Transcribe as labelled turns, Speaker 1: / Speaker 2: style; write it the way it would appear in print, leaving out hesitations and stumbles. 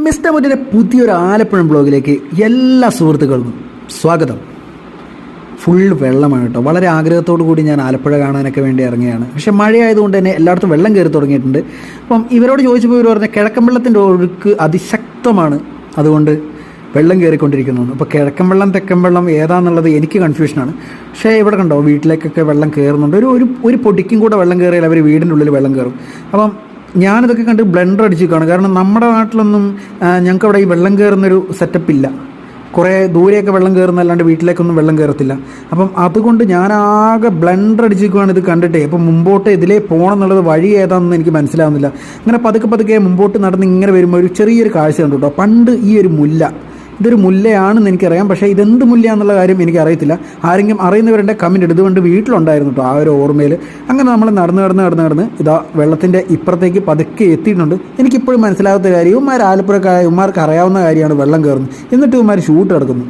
Speaker 1: Mister മുറ്റിൻ്റെ പുതിയൊരു ആലപ്പുഴ ബ്ലോഗിലേക്ക് എല്ലാ സുഹൃത്തുക്കൾക്കും സ്വാഗതം. ഫുൾ വെള്ളമാണ് കേട്ടോ. വളരെ ആഗ്രഹത്തോടു കൂടി ഞാൻ ആലപ്പുഴ കാണാനൊക്കെ വേണ്ടി ഇറങ്ങിയാണ്. പക്ഷേ മഴയായതുകൊണ്ട് തന്നെ എല്ലായിടത്തും വെള്ളം കയറി തുടങ്ങിയിട്ടുണ്ട്. അപ്പം ഇവരോട് ചോദിച്ചപ്പോൾ ഇവർ പറഞ്ഞ കിഴക്കൻ വെള്ളത്തിൻ്റെ ഒഴുക്ക് അതിശക്തമാണ്, അതുകൊണ്ട് വെള്ളം കയറിക്കൊണ്ടിരിക്കുന്നു. അപ്പോൾ കിഴക്കൻ വെള്ളം തെക്കൻ വെള്ളം ഏതാണെന്നുള്ളത് എനിക്ക് കൺഫ്യൂഷനാണ്. പക്ഷേ ഇവിടെ കണ്ടോ, വീട്ടിലേക്കൊക്കെ വെള്ളം കയറുന്നുണ്ട്. ഒരു പൊടിക്കും കൂടെ വെള്ളം കയറിയാൽ അവർ വീടിൻ്റെ ഉള്ളിൽ വെള്ളം കയറും. അപ്പം ഞാനിതൊക്കെ കണ്ട് ബ്ലെൻഡർ അടിച്ച് കാണും. കാരണം നമ്മുടെ നാട്ടിലൊന്നും ഞങ്ങൾക്ക് അവിടെ ഈ വെള്ളം കയറുന്നൊരു സെറ്റപ്പില്ല. കുറേ ദൂരെയൊക്കെ വെള്ളം കയറുന്നല്ലാണ്ട് വീട്ടിലേക്കൊന്നും വെള്ളം കയറത്തില്ല. അപ്പം അതുകൊണ്ട് ഞാനാകെ ബ്ലെൻഡർ അടിച്ചിരിക്കുകയാണ് ഇത് കണ്ടിട്ടേ. അപ്പം മുമ്പോട്ട് ഇതിലേ പോകണം എന്നുള്ളത് വഴി ഏതാണെന്ന് എനിക്ക് മനസ്സിലാവുന്നില്ല. അങ്ങനെ പതുക്കെ മുമ്പോട്ട് നടന്ന് ഇങ്ങനെ വരുമ്പോൾ ഒരു ചെറിയൊരു കാഴ്ച കണ്ടു കേട്ടോ. പണ്ട് ഈ ഒരു മുല്ല, ഇതൊരു മുല്ലയാണെന്ന് എനിക്കറിയാം, പക്ഷേ ഇതെന്ത് മുല്ല എന്നുള്ള കാര്യം എനിക്കറിയത്തില്ല. ആരെങ്കിലും അറിയുന്നവരുടെ കമൻറ്റ് ഇതുകൊണ്ട് വീട്ടിലുണ്ടായിരുന്നു കേട്ടോ ആ ഒരു ഓർമ്മയിൽ. അങ്ങനെ നമ്മൾ നടന്ന് ഇതാ വെള്ളത്തിൻ്റെ ഇപ്പുറത്തേക്ക് പതുക്കെ എത്തിയിട്ടുണ്ട്. എനിക്കിപ്പോഴും മനസ്സിലാകാത്ത കാര്യം, ഇവന്മാർ ആലപ്പുഴക്കാർക്ക് അറിയാവുന്ന കാര്യമാണ് വെള്ളം കയറുന്നത്, എന്നിട്ട് ഇവന്മാർ ഷൂട്ട് എടുക്കുന്നു.